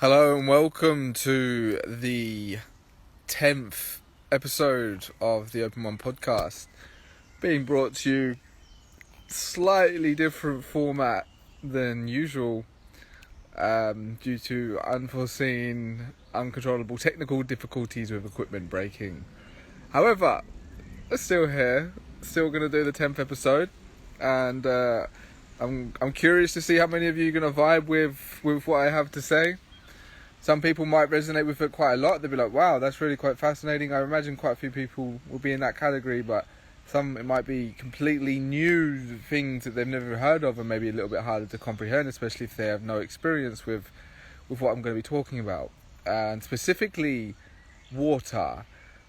Hello and welcome to the 10th episode of the Open1 podcast, being brought to you slightly different format than usual due to unforeseen, uncontrollable technical difficulties with equipment breaking. However, we're still here, still going to do the 10th episode, and I'm curious to see how many of you are going to vibe with what I have to say. Some people might resonate with it quite a lot. They'll be like, wow, that's really quite fascinating. I imagine quite a few people will be in that category, but some, it might be completely new things that they've never heard of and maybe a little bit harder to comprehend, especially if they have no experience with what I'm going to be talking about. And specifically, water.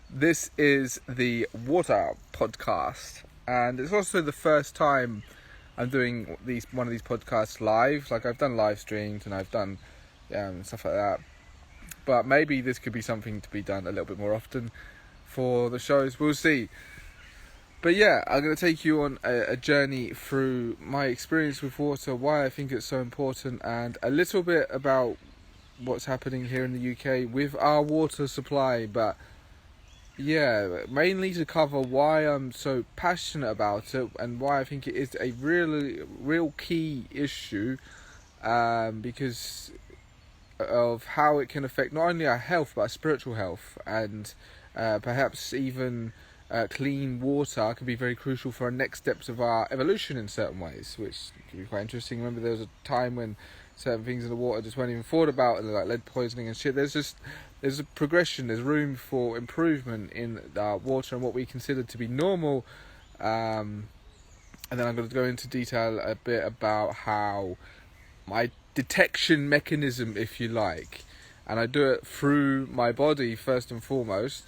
This is the Water podcast. And it's also the first time I'm doing one of these podcasts live. Like, I've done live streams and I've done stuff like that, but maybe this could be something to be done a little bit more often for the shows. We'll see. But yeah, I'm going to take you on a journey through my experience with water, why I think it's so important, and a little bit about what's happening here in the UK with our water supply. But yeah, mainly to cover why I'm so passionate about it and why I think it is a real key issue, because of how it can affect not only our health but our spiritual health, and perhaps even clean water can be very crucial for our next steps of our evolution in certain ways, which can be quite interesting. Remember, there was a time when certain things in the water just weren't even thought about, and like lead poisoning and shit. There's a progression, there's room for improvement in water and what we consider to be normal, and then I'm going to go into detail a bit about how my detection mechanism, if you like, and I do it through my body first and foremost,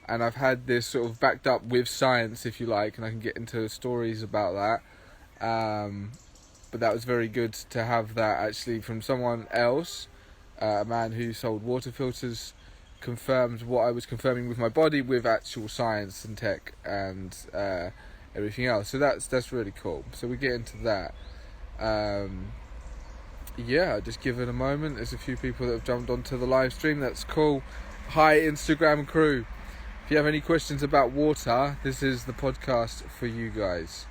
and I've had this sort of backed up with science, if you like, and I can get into stories about that, but that was very good to have that actually from someone else, a man who sold water filters, confirmed what I was confirming with my body with actual science and tech and everything else. So that's really cool. So we get into that. Yeah, just give it a moment. There's a few people that have jumped onto the live stream. That's cool. Hi, Instagram crew. If you have any questions about water, this is the podcast for you guys.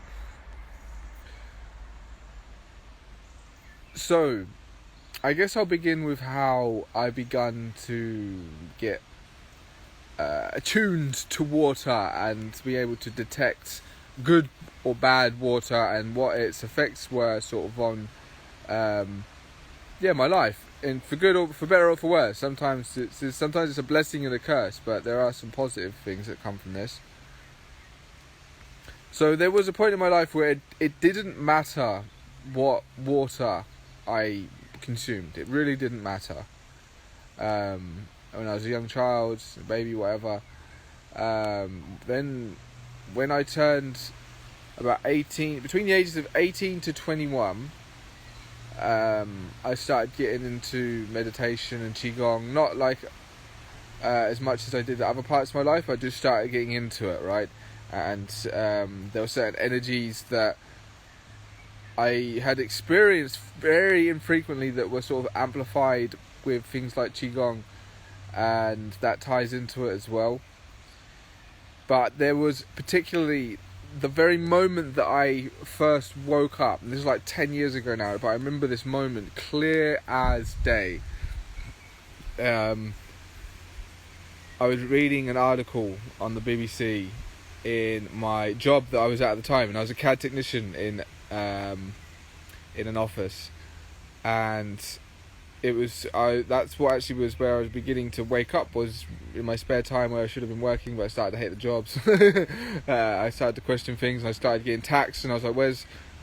So, I guess I'll begin with how I begun to get attuned to water and to be able to detect good or bad water and what its effects were sort of on my life, and for good or for better or for worse. Sometimes it's a blessing and a curse, but there are some positive things that come from this. So there was a point in my life where it didn't matter what water I consumed. It really didn't matter. When I was a young child, a baby, whatever. Then when I turned about 18, between the ages of 18 to 21, I started getting into meditation and qigong, not like as much as I did the other parts of my life. I just started getting into it, right? And there were certain energies that I had experienced very infrequently that were sort of amplified with things like qigong, and that ties into it as well. But there was particularly the very moment that I first woke up, and this is like 10 years ago now, but I remember this moment clear as day. I was reading an article on the BBC in my job that I was at the time, and I was a CAD technician in an office, and it was that's what actually was where I was beginning to wake up, was in my spare time where I should have been working, but I started to hate the jobs. I started to question things, and I started getting taxed, and I was like,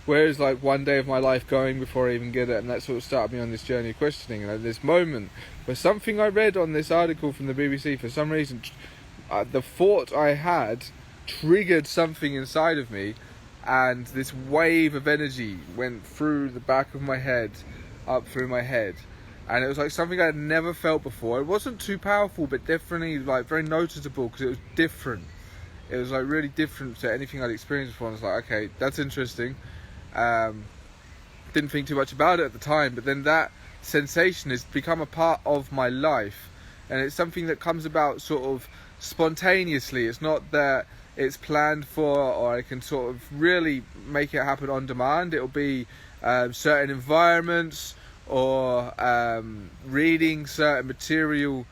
where's like one day of my life going before I even get it? And that sort of started me on this journey of questioning. And at this moment where something I read on this article from the BBC, for some reason the thought I had triggered something inside of me, and this wave of energy went through the back of my head, up through my head, and it was like something I had never felt before. It wasn't too powerful, but definitely like very noticeable, because it was different. It was like really different to anything I'd experienced before. And I was like, okay, that's interesting. Didn't think too much about it at the time, but then that sensation has become a part of my life, and it's something that comes about sort of spontaneously. It's not that it's planned for, or I can sort of really make it happen on demand. It'll be certain environments, or reading certain material,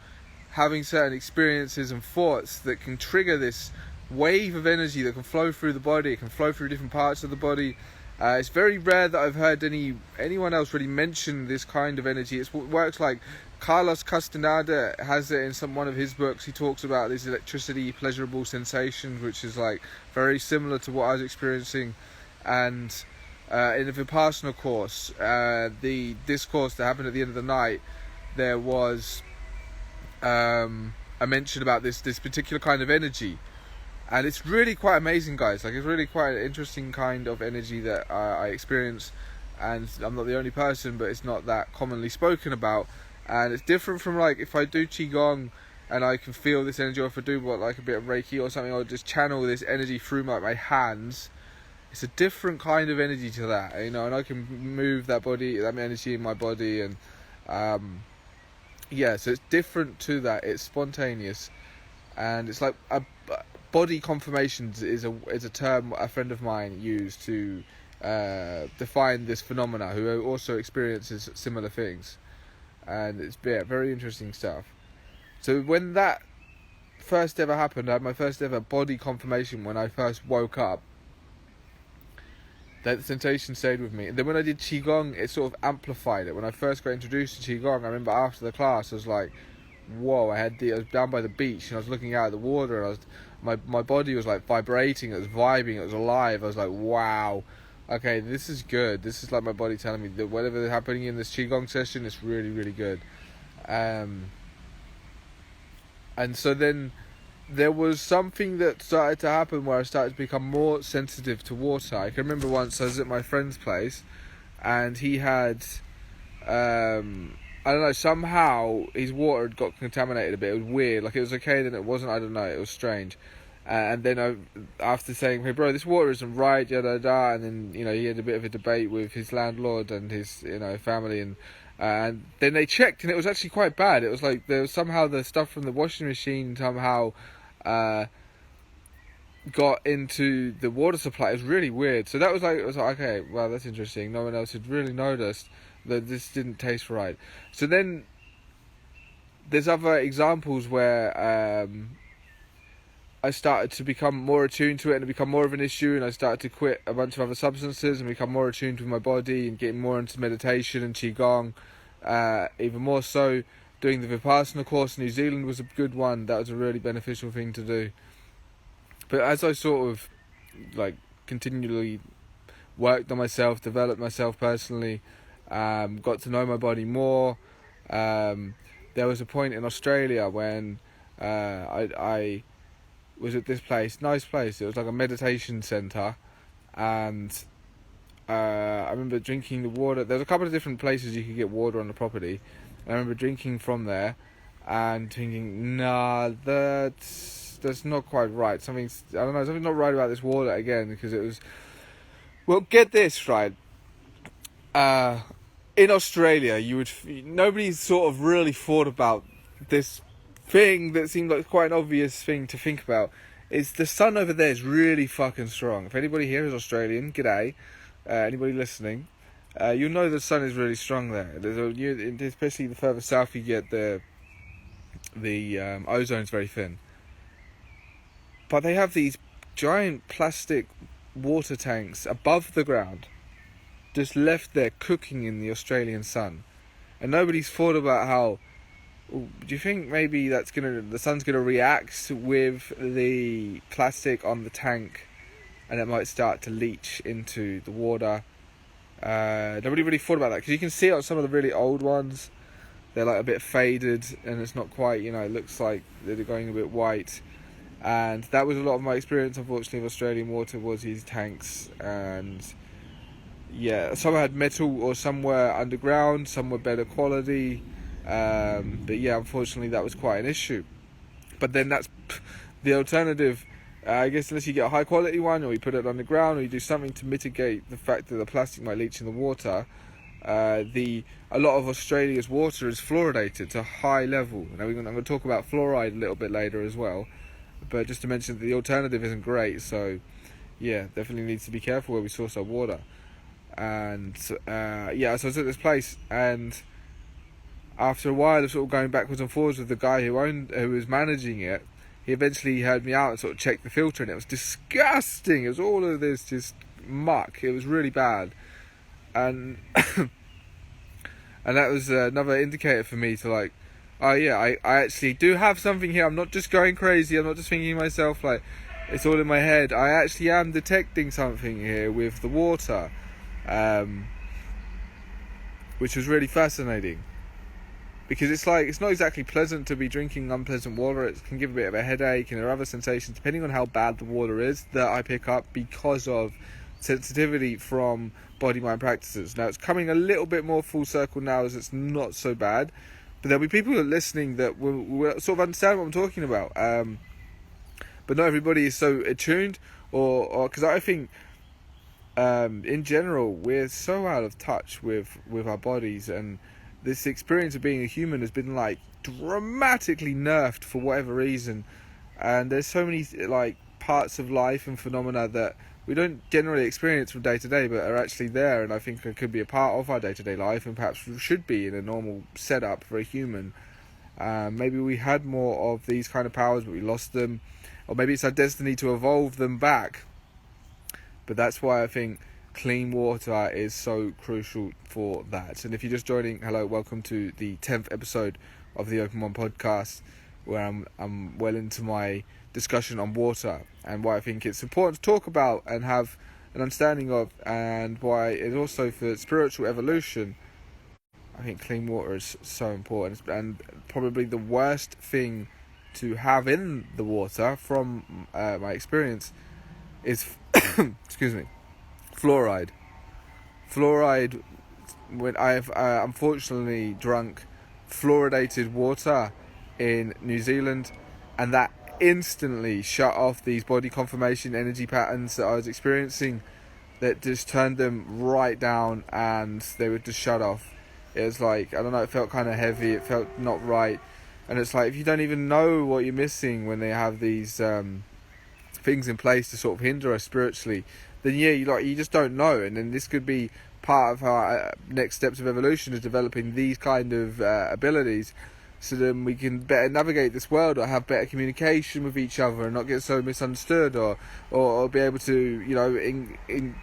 having certain experiences and thoughts that can trigger this wave of energy that can flow through the body. It can flow through different parts of the body. It's very rare that I've heard anyone else really mention this kind of energy. It works like Carlos Castaneda has it in one of his books. He talks about this electricity, pleasurable sensations, which is like very similar to what I was experiencing. And in the Vipassana course, the discourse that happened at the end of the night, there was a mention about this particular kind of energy. And it's really quite amazing, guys. Like, it's really quite an interesting kind of energy that I experience. And I'm not the only person, but it's not that commonly spoken about. And it's different from, like, if I do Qigong and I can feel this energy, or if I do, like, a bit of Reiki or something, or just channel this energy through my hands. It's a different kind of energy to that, you know, and I can move that energy in my body. And, yeah, so it's different to that. It's spontaneous. And it's like body confirmations is a term a friend of mine used to define this phenomena, who also experiences similar things. And it's very interesting stuff. So when that first ever happened, I had my first ever body confirmation when I first woke up. That sensation stayed with me. And then when I did Qigong, it sort of amplified it. When I first got introduced to Qigong, I remember after the class, I was like, whoa, I was down by the beach and I was looking out at the water, and my body was like vibrating, it was vibing, it was alive. I was like, wow, okay, this is good. This is like my body telling me that whatever is happening in this Qigong session is really, really good. And so then there was something that started to happen where I started to become more sensitive to water. I can remember once I was at my friend's place, and he had I don't know, somehow his water had got contaminated a bit. It was weird. Like, it was okay, then it wasn't. I don't know. It was strange. And then after saying, hey, bro, this water isn't right, yada, yada, and then, you know, he had a bit of a debate with his landlord and his, you know, family. And then they checked, and it was actually quite bad. It was like there was somehow the stuff from the washing machine somehow got into the water supply. It was really weird. So that was like, okay, well, that's interesting. No one else had really noticed that this didn't taste right. So then there's other examples where I started to become more attuned to it, and it become more of an issue, and I started to quit a bunch of other substances and become more attuned with my body and getting more into meditation and Qigong. Even more so, doing the Vipassana course in New Zealand was a good one. That was a really beneficial thing to do. But as I sort of like continually worked on myself, developed myself personally, got to know my body more, there was a point in Australia when I was at this place, nice place. It was like a meditation centre, and I remember drinking the water. There's a couple of different places you could get water on the property, and I remember drinking from there and thinking, nah, that's not quite right. Something's not right about this water again, because it was, well, get this, right? In Australia, nobody sort of really thought about this thing that seemed like quite an obvious thing to think about. Is the sun over there is really fucking strong. If anybody here is Australian, g'day. Anybody listening, you'll know the sun is really strong there. Especially the further south you get, the ozone's very thin. But they have these giant plastic water tanks above the ground, just left there cooking in the Australian sun, and nobody's thought about how. Do you think maybe the sun's gonna react with the plastic on the tank, and it might start to leach into the water? Nobody really thought about that, because you can see it on some of the really old ones. They're like a bit faded, and it's not quite, you know, it looks like they're going a bit white. And that was a lot of my experience, unfortunately, of Australian water, was these tanks. And yeah, some had metal, or some were underground, some were better quality. But yeah, unfortunately, that was quite an issue. But then that's the alternative. I guess unless you get a high quality one, or you put it underground, or you do something to mitigate the fact that the plastic might leach in the water, A lot of Australia's water is fluoridated to a high level. Now I'm going to talk about fluoride a little bit later as well, but just to mention that the alternative isn't great. So yeah, definitely needs to be careful where we source our water. And so I was at this place, and after a while of sort of going backwards and forwards with the guy who was managing it, he eventually heard me out and sort of checked the filter, and it was disgusting. It was all of this just muck. It was really bad, and and that was another indicator for me to like, oh yeah, I actually do have something here. I'm not just going crazy. I'm not just thinking to myself like it's all in my head. I actually am detecting something here with the water, which was really fascinating. Because it's not exactly pleasant to be drinking unpleasant water. It can give a bit of a headache, and there are other sensations depending on how bad the water is that I pick up because of sensitivity from body-mind practices. Now it's coming a little bit more full circle now, as it's not so bad, but there'll be people that are listening that will sort of understand what I'm talking about. But not everybody is so attuned, or because I think in general we're so out of touch with our bodies, and this experience of being a human has been like dramatically nerfed for whatever reason. And there's so many like parts of life and phenomena that we don't generally experience from day to day, but are actually there, and I think it could be a part of our day-to-day life, and perhaps should be in a normal setup for a human. Maybe we had more of these kind of powers, but we lost them, or maybe it's our destiny to evolve them back. But that's why I think clean water is so crucial for that. And if you're just joining, hello, welcome to the 10th episode of the Open1 podcast, where I'm well into my discussion on water and why I think it's important to talk about and have an understanding of, and why it's also for spiritual evolution. I think clean water is so important, and probably the worst thing to have in the water from my experience is excuse me, fluoride. When I've unfortunately drunk fluoridated water in New Zealand, and that instantly shut off these body conformation energy patterns that I was experiencing, that just turned them right down, and they would just shut off. It was like, I don't know, it felt kind of heavy, it felt not right. And it's like, if you don't even know what you're missing when they have these things in place to sort of hinder us spiritually, then yeah, you just don't know. And then this could be part of our next steps of evolution, is developing these kind of abilities, so then we can better navigate this world, or have better communication with each other, and not get so misunderstood, or be able to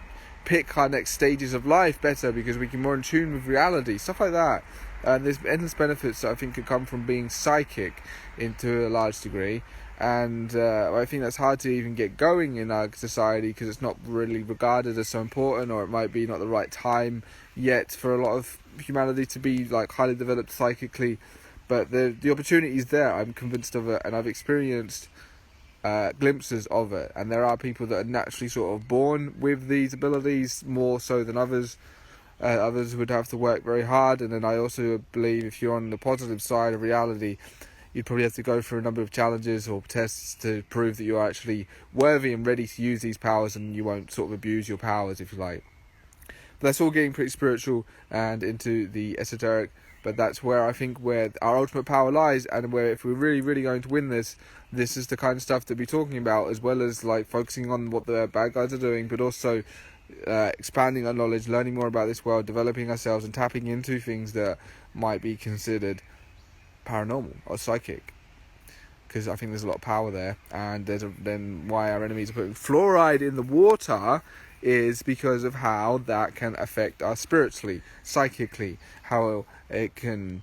pick our next stages of life better, because we can more in tune with reality, stuff like that. And there's endless benefits that I think could come from being psychic into a large degree. And I think that's hard to even get going in our society, because it's not really regarded as so important, or it might be not the right time yet for a lot of humanity to be like highly developed psychically. But the opportunity is there. I'm convinced of it, and I've experienced glimpses of it. And there are people that are naturally sort of born with these abilities more so than others. Others would have to work very hard, and then I also believe if you're on the positive side of reality, you'd probably have to go through a number of challenges or tests to prove that you're actually worthy and ready to use these powers, and you won't sort of abuse your powers, if you like. But that's all getting pretty spiritual and into the esoteric, but that's where I think where our ultimate power lies, and where if we're really, really going to win this is the kind of stuff to be talking about, as well as like focusing on what the bad guys are doing, but also expanding our knowledge, learning more about this world, developing ourselves, and tapping into things that might be considered paranormal or psychic, because I think there's a lot of power there. And then why our enemies are putting fluoride in the water is because of how that can affect us spiritually, psychically, how it can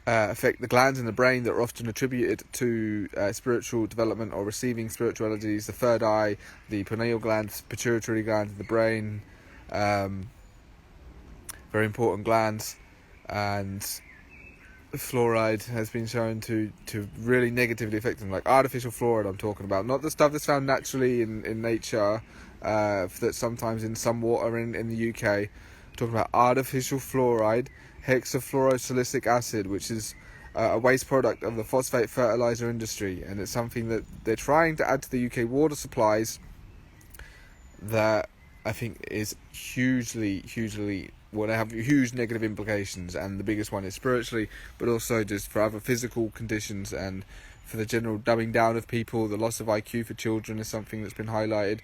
affect the glands in the brain that are often attributed to spiritual development or receiving spiritualities. The third eye, the pineal gland, pituitary gland in the brain, very important glands. And fluoride has been shown to really negatively affect them, like artificial fluoride I'm talking about, not the stuff that's found naturally in nature, that's sometimes in some water in the UK. I'm talking about artificial fluoride, hexafluorosilicic acid, which is a waste product of the phosphate fertilizer industry, and it's something that they're trying to add to the UK water supplies that I think is hugely will have huge negative implications, and the biggest one is spiritually, but also just for other physical conditions and for the general dumbing down of people. The loss of IQ for children is something that's been highlighted.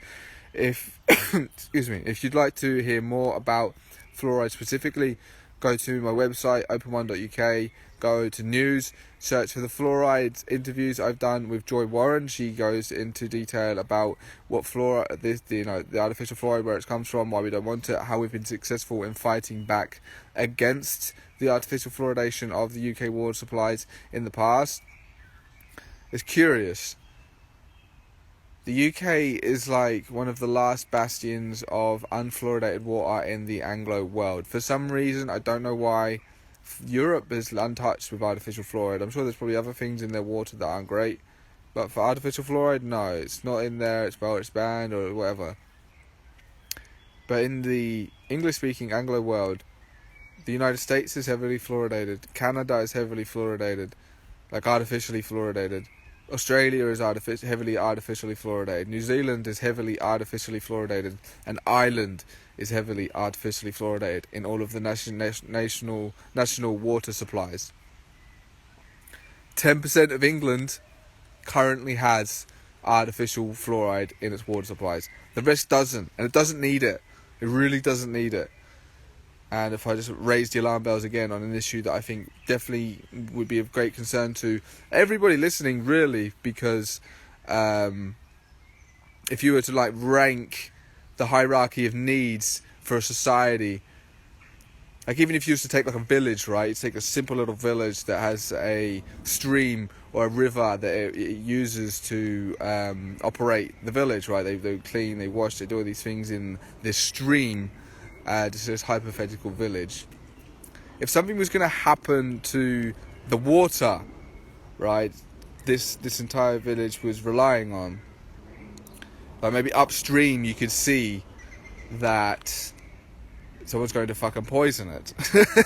If if you'd like to hear more about fluoride specifically, go to my website open1.uk, go to news, search for the fluoride interviews I've done with Joy Warren. She goes into detail about what fluoride, the artificial fluoride, where it comes from, why we don't want it, how we've been successful in fighting back against the artificial fluoridation of the UK water supplies in the past. It's curious. The UK is like one of the last bastions of unfluoridated water in the Anglo world. For some reason, I don't know why, Europe is untouched with artificial fluoride. I'm sure there's probably other things in their water that aren't great, but for artificial fluoride, no, it's not in there. It's banned or whatever. But in the English-speaking Anglo world, the United States is heavily fluoridated. Canada is heavily fluoridated, like artificially fluoridated. Australia is heavily artificially fluoridated. New Zealand is heavily artificially fluoridated. And Ireland is heavily artificially fluoridated in all of the national water supplies. 10% of England currently has artificial fluoride in its water supplies. The rest doesn't, and it doesn't need it. It really doesn't need it. And if I just raise the alarm bells again on an issue that I think definitely would be of great concern to everybody listening, really, because if you were to rank the hierarchy of needs for a society, even if you used to take a village, right? You take a simple little village that has a stream or a river that it uses to operate the village, right? They clean, they wash, they do all these things in this stream. This hypothetical village. If something was going to happen to the water, right, this entire village was relying on, maybe upstream you could see that someone's going to fucking poison it.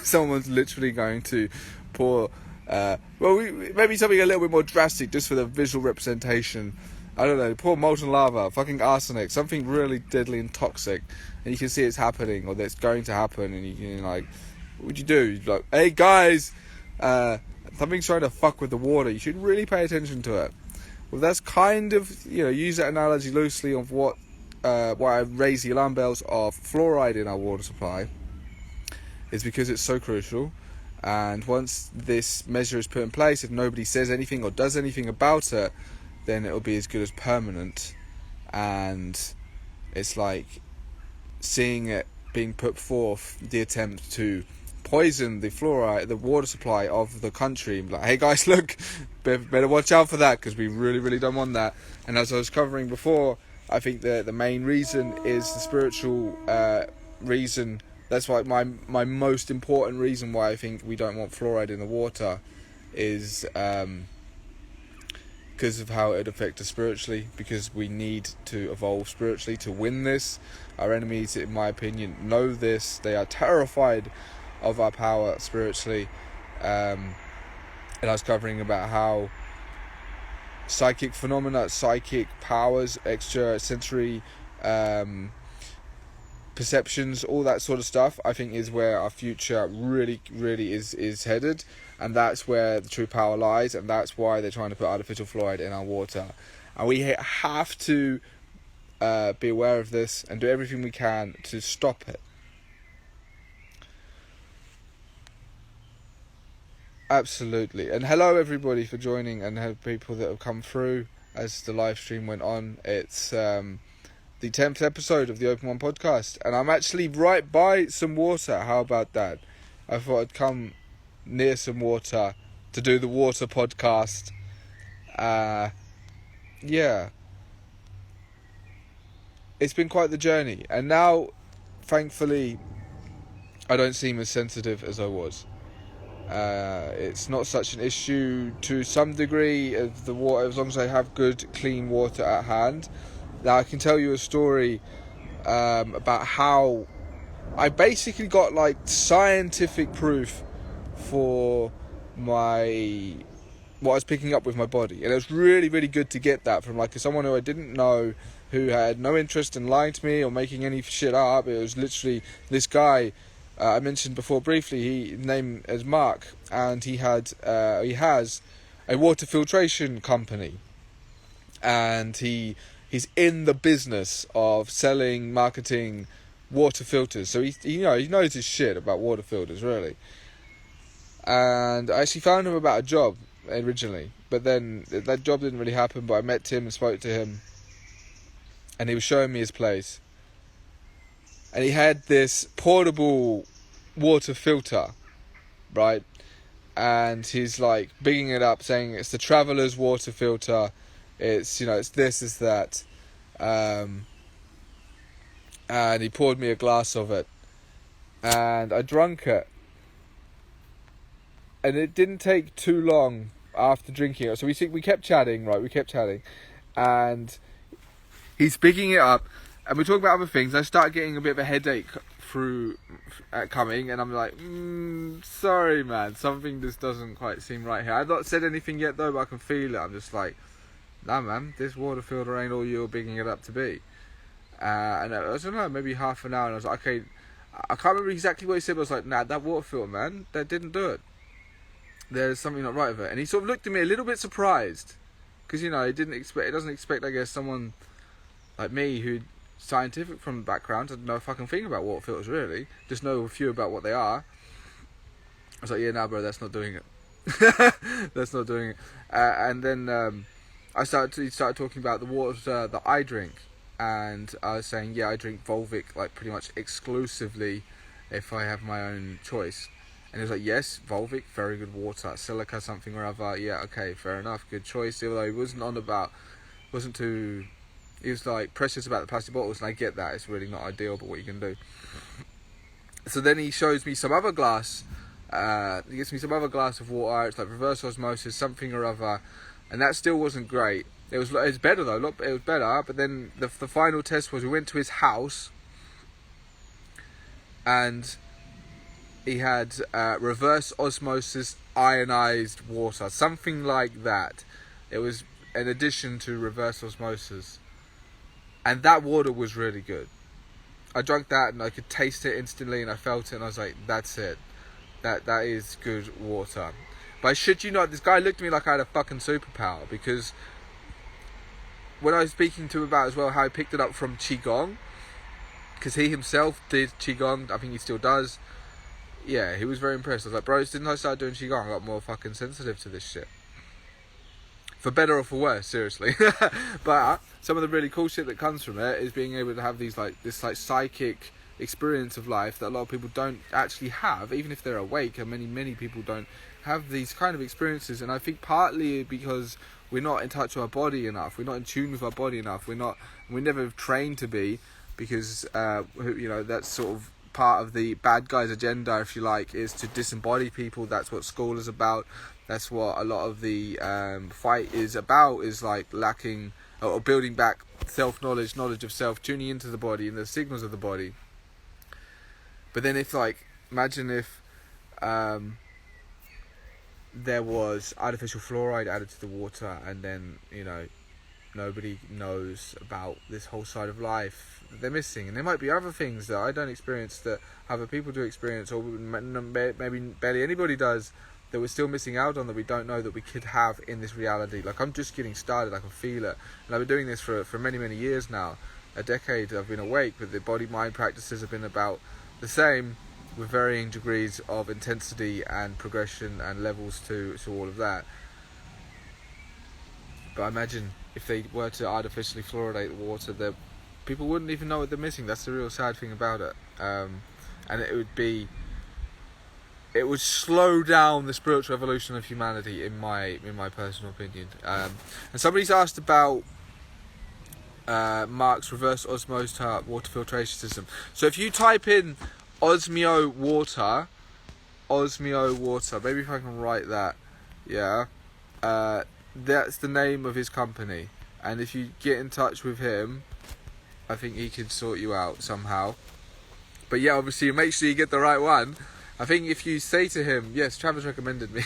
Someone's literally going to pour, maybe something a little bit more drastic just for the visual representation. I don't know, pour molten lava, fucking arsenic, something really deadly and toxic, and you can see it's happening, or that it's going to happen, and you can, what would you do? You'd be like, hey guys, something's trying to fuck with the water, you should really pay attention to it. Well, that's kind of, use that analogy loosely of why I raise the alarm bells of fluoride in our water supply, is because it's so crucial. And once this measure is put in place, if nobody says anything or does anything about it, then it'll be as good as permanent. And it's like seeing it being put forth, the attempt to poison the fluoride, the water supply of the country. Like, hey guys, look, better watch out for that, because we really don't want that. And as I was covering before, I think the main reason is the spiritual reason. That's why my most important reason why I think we don't want fluoride in the water is because of how it would affect us spiritually, because we need to evolve spiritually to win this. Our enemies, in my opinion, know this. They are terrified of our power spiritually. And I was covering about how psychic phenomena, psychic powers, extrasensory perceptions, all that sort of stuff, I think is where our future really is headed, and that's where the true power lies, and that's why they're trying to put artificial fluoride in our water. And we have to be aware of this and do everything we can to stop it. Absolutely. And hello everybody for joining, and hello people that have come through as the live stream went on. It's the 10th episode of the Open1 podcast, and I'm actually right by some water. How about that? I thought I'd come near some water to do the water podcast. Yeah. It's been quite the journey, and now, thankfully, I don't seem as sensitive as I was. It's not such an issue to some degree of the water, as long as I have good, clean water at hand. Now, I can tell you a story about how I basically got scientific proof for my what I was picking up with my body. And it was really, really good to get that from like someone who I didn't know, who had no interest in lying to me or making any shit up. It was literally this guy I mentioned before briefly. He named as Mark, and he has a water filtration company, and he's in the business of selling, marketing water filters. So he knows his shit about water filters, really. And I actually found him about a job originally, but then that job didn't really happen. But I met him and spoke to him, and he was showing me his place, and he had this portable water filter, right? And he's like bigging it up, saying it's the traveller's water filter. It's it's this, it's that, and he poured me a glass of it, and I drank it. And it didn't take too long after drinking it. So we kept chatting, right? We kept chatting. And he's picking it up. And we're talking about other things. I start getting a bit of a headache coming. And I'm like, sorry, man. Something just doesn't quite seem right here. I've not said anything yet, though, but I can feel it. I'm just like, nah, man. This water filter ain't all you're bigging it up to be. And I don't know, maybe half an hour. And I was like, okay. I can't remember exactly what he said. But I was like, nah, that water filter, man, that didn't do it. There's something not right with it. And he sort of looked at me a little bit surprised, because he doesn't expect, I guess, someone like me who's scientific from the background to know a fucking thing about water filters, really. Just know a few about what they are. I was like, yeah, nah, bro, that's not doing it. That's not doing it. And then he started talking about the water that I drink, and I was saying, yeah, I drink Volvic like pretty much exclusively if I have my own choice. And he was like, yes, Volvic, very good water. Silica something or other, yeah, okay, fair enough, good choice. Although he he was like precious about the plastic bottles, and I get that, it's really not ideal, but what you can do. So then he shows me some other glass, he gets me some other glass of water, it's like reverse osmosis, something or other, and that still wasn't great. It was better though, it was better, but then the final test was we went to his house, and he had reverse osmosis ionized water, something like that. It was an addition to reverse osmosis, and that water was really good. I drank that and I could taste it instantly, and I felt it, and I was like, that's it, that is good water. But I shit you not, this guy looked at me like I had a fucking superpower, because when I was speaking to him about as well how I picked it up from Qigong, because he himself did Qigong, I think he still does. Yeah, he was very impressed. I was like, bro, didn't I start doing Qigong? I got more fucking sensitive to this shit. For better or for worse, seriously. But some of the really cool shit that comes from it is being able to have this psychic experience of life that a lot of people don't actually have, even if they're awake, and many people don't have these kind of experiences. And I think partly because we're not in touch with our body enough, we're not in tune with our body enough, we never trained to be, because that's sort of part of the bad guys' agenda, if you like, is to disembody people. That's what school is about. That's what a lot of the fight is about, is like lacking or building back self-knowledge, knowledge of self, tuning into the body and the signals of the body. But then imagine if there was artificial fluoride added to the water, and then, nobody knows about this whole side of life they're missing, and there might be other things that I don't experience that other people do experience, or maybe barely anybody does, that we're still missing out on, that we don't know that we could have in this reality. Like, I'm just getting started, I can feel it, and I've been doing this for many years now, a decade I've been awake, but the body-mind practices have been about the same, with varying degrees of intensity and progression and levels to all of that. But I imagine if they were to artificially fluoridate the water, people wouldn't even know what they're missing. That's the real sad thing about it. And it would slow down the spiritual evolution of humanity, in my personal opinion. And somebody's asked about Mark's reverse osmosis water filtration system. So if you type in Osmio water, maybe if I can write that, yeah, that's the name of his company, and if you get in touch with him, I think he can sort you out somehow. But yeah, obviously make sure you get the right one, I think if you say to him, yes, Travis recommended me,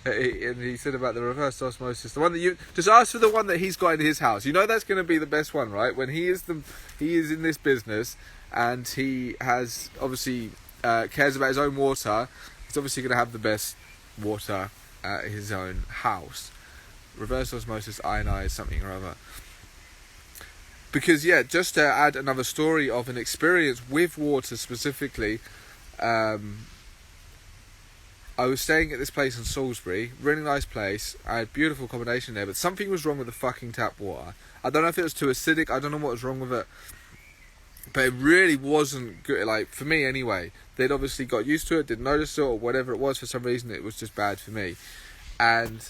and he said about the reverse osmosis, the one that you just ask for the one that he's got in his house. You know that's going to be the best one, right? When he is in this business, and he has obviously cares about his own water. He's obviously going to have the best water at his own house. Reverse osmosis, ionized something or other. Because just to add another story of an experience with water specifically. I was staying at this place in Salisbury, really nice place. I had beautiful accommodation there, but something was wrong with the fucking tap water. I don't know if it was too acidic, I don't know what was wrong with it, but it really wasn't good, like, for me anyway. They'd obviously got used to it, didn't notice it, or whatever it was. For some reason it was just bad for me. And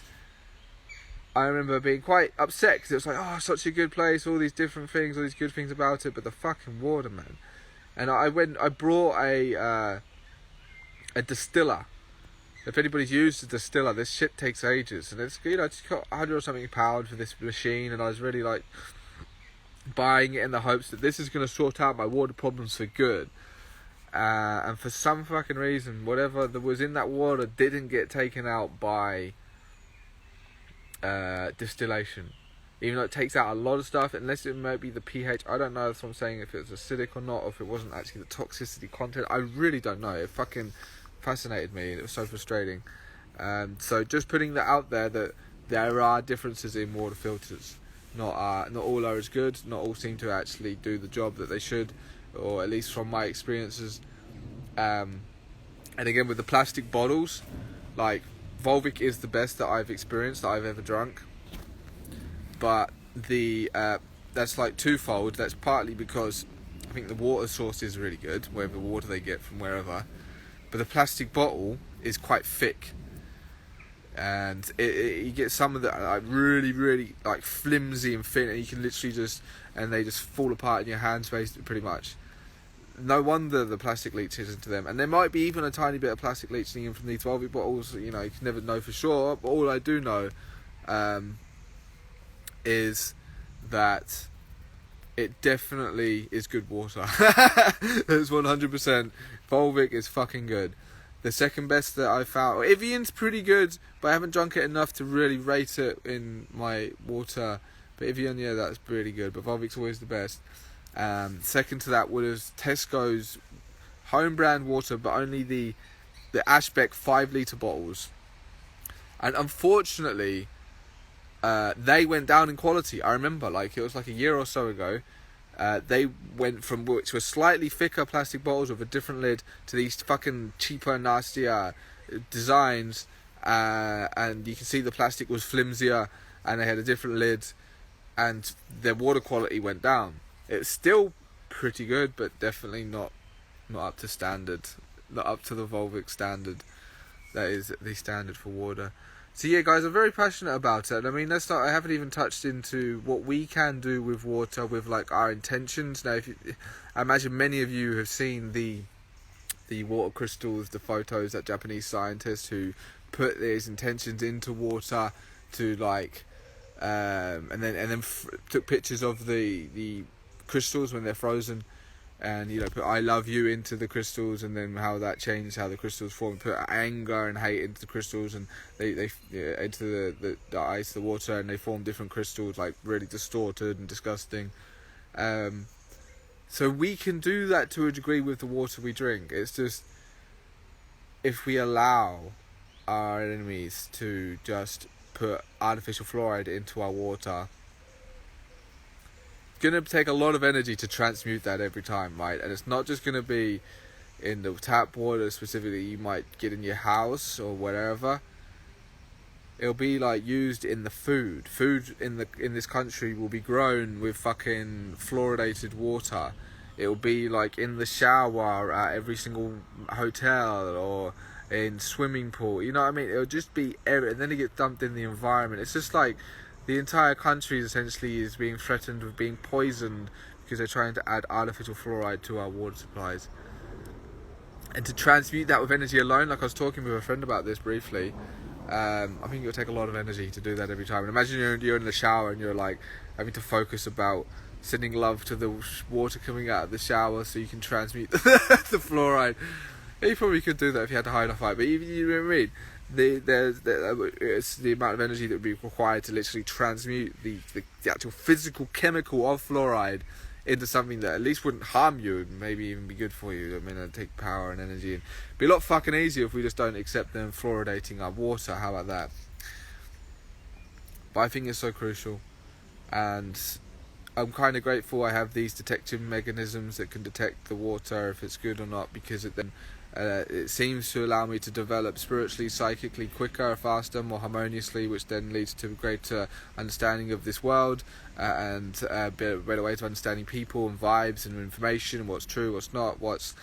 I remember being quite upset, because it was like, oh, such a good place, all these different things, all these good things about it, but the fucking water, man. And I brought a distiller. If anybody's used a distiller, this shit takes ages, and it's, it's got 100 or something pound for this machine, and I was really like buying it in the hopes that this is going to sort out my water problems for good. And for some fucking reason, whatever that was in that water didn't get taken out by distillation. Even though it takes out a lot of stuff, unless it might be the pH. I don't know, that's what I'm saying, if it was acidic or not, or if it wasn't actually the toxicity content. I really don't know. It fucking fascinated me, and it was so frustrating. So just putting that out there, that there are differences in water filters. Not all are as good. Not all seem to actually do the job that they should, or at least from my experiences. And again, with the plastic bottles, like Volvic is the best that I've experienced, that I've ever drunk. But that's like twofold. That's partly because I think the water source is really good, whatever water they get from wherever. But the plastic bottle is quite thick, and you get some of that like really, really like flimsy and thin, and you can literally they just fall apart in your hands, basically, pretty much. No wonder the plastic leaches into them, and there might be even a tiny bit of plastic leaching in from these 12 bottles. You can never know for sure, but all I do know is that it definitely is good water. It's 100%. Volvic is fucking good. The second best that I found, Evian's pretty good, but I haven't drunk it enough to really rate it in my water. But Evian, that's really good. But Volvic's always the best. Second to that was Tesco's home brand water, but only the Ashbeck 5 litre bottles. And unfortunately, they went down in quality. I remember, it was like a year or so ago. They went from which were slightly thicker plastic bottles with a different lid to these fucking cheaper, nastier designs, and you can see the plastic was flimsier, and they had a different lid, and their water quality went down. It's still pretty good, but definitely not up to standard, not up to the Volvic standard. That is the standard for water. So guys, I'm very passionate about it. I mean, I haven't even touched into what we can do with water, with our intentions. Now, I imagine many of you have seen the water crystals, the photos, that Japanese scientist who put these intentions into water to and then took pictures of the crystals when they're frozen, and put "I love you" into the crystals, and then how that changes how the crystals form. Put anger and hate into the crystals, and they into the ice, the water, and they form different crystals, really distorted and disgusting. So we can do that to a degree with the water we drink. It's just, if we allow our enemies to just put artificial fluoride into our water, going to take a lot of energy to transmute that every time, right? And it's not just going to be in the tap water specifically you might get in your house or whatever. It'll be used in the food in this country will be grown with fucking fluoridated water. It'll be in the shower at every single hotel or in swimming pool, you know what I mean? It'll just be and then it gets dumped in the environment. It's just the entire country essentially is being threatened with being poisoned because they're trying to add artificial fluoride to our water supplies. And to transmute that with energy alone, I was talking with a friend about this briefly, I think it'll take a lot of energy to do that every time. And imagine you're in the shower and you're having to focus about sending love to the water coming out of the shower so you can transmute the fluoride. You probably could do that if you had a high enough height, but you know what I mean? It's the amount of energy that would be required to literally transmute the actual physical chemical of fluoride into something that at least wouldn't harm you and maybe even be good for you. I mean, it'd take power and energy. And be a lot fucking easier if we just don't accept them fluoridating our water. How about that? But I think it's so crucial, and I'm kind of grateful I have these detection mechanisms that can detect the water if it's good or not, because it seems to allow me to develop spiritually, psychically quicker, faster, more harmoniously, which then leads to greater understanding of this world and better ways of understanding people and vibes and information, what's true, what's not, what's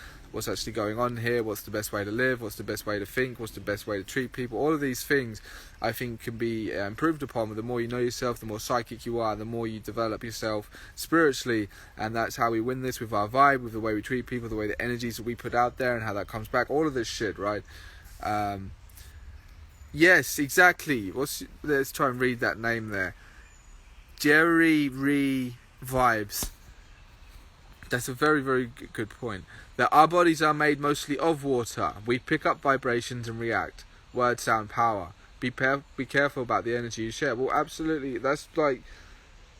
actually going on here, what's the best way to live, what's the best way to think, what's the best way to treat people. All of these things I think can be improved upon. The more you know yourself, the more psychic you are, the more you develop yourself spiritually, and that's how we win this, with our vibe, with the way we treat people, the way the energies that we put out there and how that comes back, all of this shit, right? Yes, exactly. Let's try and read that name there. Jerry Ree Vibes. That's a very, very good point. That our bodies are made mostly of water. We pick up vibrations and react. Words, sound, power. Be careful about the energy you share. Well, absolutely. That's like,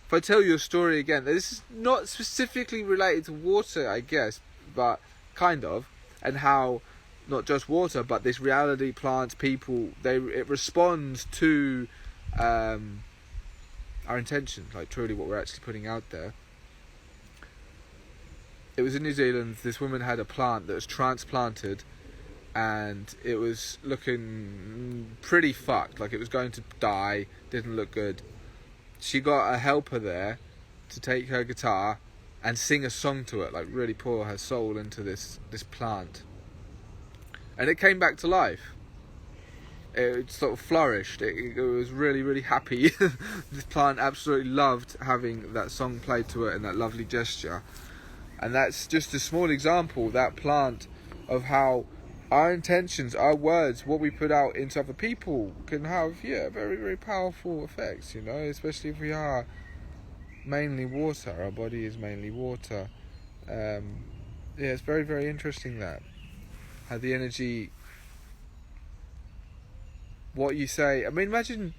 if I tell you a story again, this is not specifically related to water, I guess, but kind of, and how not just water, but this reality, plants, people, it responds to our intentions, like truly what we're actually putting out there. It was in New Zealand. This woman had a plant that was transplanted, and it was looking pretty fucked, like it was going to die, didn't look good. She got a helper there to take her guitar and sing a song to it, like really pour her soul into this plant. And it came back to life. It sort of flourished. It was really, really happy. This plant absolutely loved having that song played to it and that lovely gesture. And that's just a small example, that plant, of how our intentions, our words, what we put out into other people can have, very, very powerful effects, especially if we are mainly water. Our body is mainly water. It's very, very interesting that. How the energy, what you say, I mean, imagine,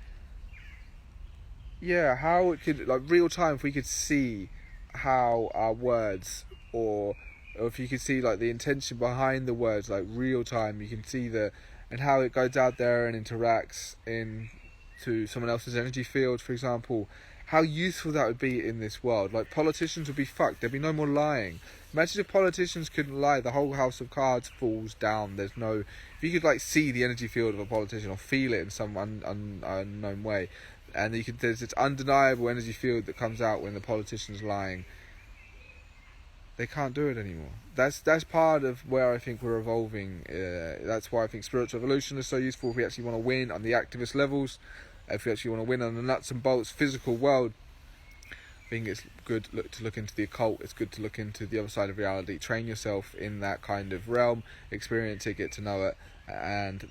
how it could, like real time, if we could see how our words, or if you could see like the intention behind the words, like real time, you can see and how it goes out there and interacts into someone else's energy field, for example. How useful that would be in this world. Like, politicians would be fucked. There'd be no more lying. Imagine if politicians couldn't lie. The whole house of cards falls down. If you could like see the energy field of a politician or feel it in some unknown way, and there's this undeniable energy field that comes out when the politician's lying. They can't do it anymore. That's part of where I think we're evolving. That's why I think spiritual evolution is so useful if we actually want to win on the activist levels. If we actually want to win on the nuts and bolts physical world, I think it's good to look into the occult. It's good to look into the other side of reality. Train yourself in that kind of realm. Experience it, get to know it. And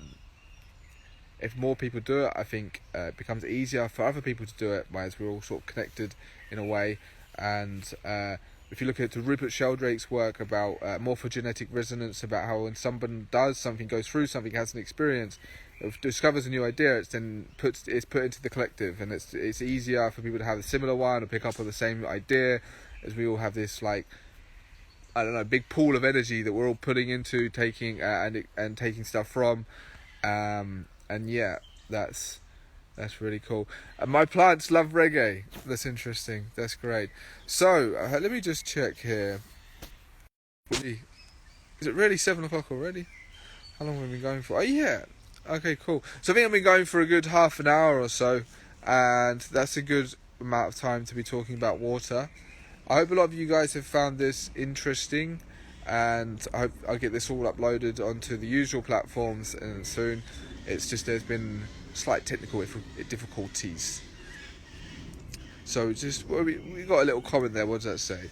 if more people do it, I think it becomes easier for other people to do it, as we're all sort of connected in a way. And if you look at Rupert Sheldrake's work about morphogenetic resonance, about how when someone does something, goes through something, has an experience, discovers a new idea, it's put into the collective, and it's easier for people to have a similar one or pick up on the same idea, as we all have this big pool of energy that we're all putting into taking and taking stuff from, that's really cool. My plants love reggae. That's interesting. That's great. So let me just check here. Is it really 7 o'clock already? How long have we been going for? Oh yeah. Okay, cool. So I think I've been going for a good half an hour or so, and that's a good amount of time to be talking about water. I hope a lot of you guys have found this interesting, and I hope I'll get this all uploaded onto the usual platforms soon. It's just there's been slight technical difficulties. So we got a little comment there. What does that say?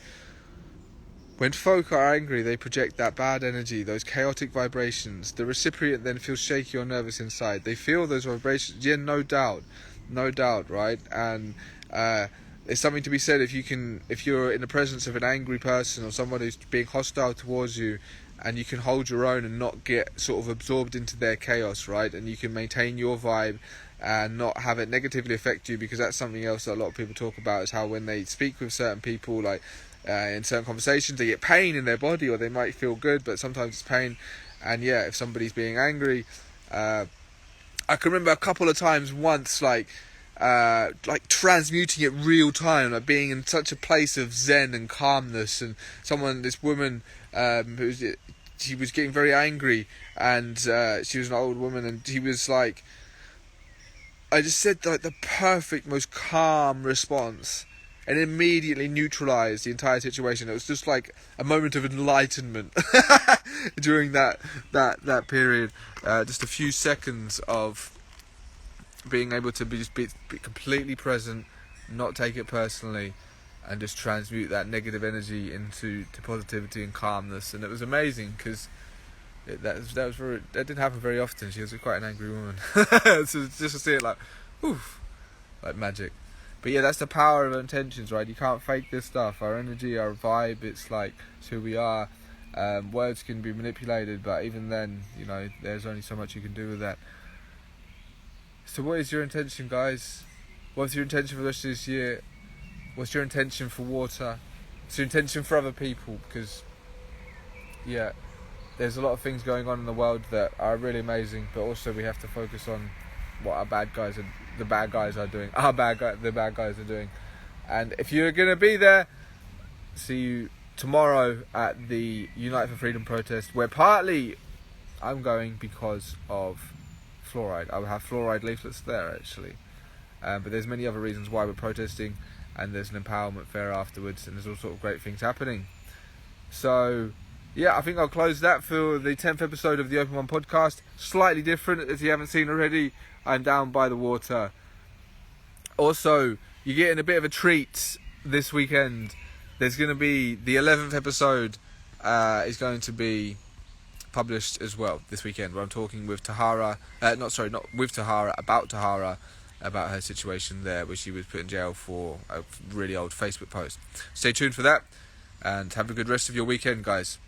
When folk are angry, they project that bad energy, those chaotic vibrations. The recipient then feels shaky or nervous inside. They feel those vibrations. Yeah, no doubt, right? And there's something to be said if you're in the presence of an angry person or someone who's being hostile towards you. and you can hold your own and not get sort of absorbed into their chaos, right? And you can maintain your vibe and not have it negatively affect you, because that's something else that a lot of people talk about, is how when they speak with certain people, like in certain conversations, they get pain in their body, or they might feel good, but sometimes it's pain. And yeah, if somebody's being angry, I can remember a couple of times once, like transmuting it real time, like being in such a place of zen and calmness, and this woman, she was getting very angry, and she was an old woman, and he was like, I just said like the perfect, most calm response, and immediately neutralised the entire situation. It was just like a moment of enlightenment during that period. Just a few seconds of being able to be completely present, not take it personally, and just transmute that negative energy into positivity and calmness. And it was amazing, because that didn't happen very often. She was quite an angry woman. So just to see it like, oof, like magic. But yeah, that's the power of intentions, right? You can't fake this stuff. Our energy, our vibe, it's who we are. Words can be manipulated, but even then, there's only so much you can do with that. So what is your intention, guys? What's your intention for the rest of this year? What's your intention for water? What's your intention for other people? Because, yeah, there's a lot of things going on in the world that are really amazing, but also we have to focus on what the bad guys are doing. The bad guys are doing. And if you're going to be there, see you tomorrow at the Unite for Freedom protest, where partly I'm going because of fluoride. I will have fluoride leaflets there, actually. But there's many other reasons why we're protesting, and there's an empowerment fair afterwards, and there's all sort of great things happening. So, yeah, I think I'll close that for the 10th episode of the Open1 podcast. Slightly different, if you haven't seen already. I'm down by the water. Also, you're getting a bit of a treat this weekend. There's going to be the 11th episode is going to be published as well this weekend, where I'm talking with Tahara, about her situation there, where she was put in jail for a really old Facebook post. Stay tuned for that, and have a good rest of your weekend, guys.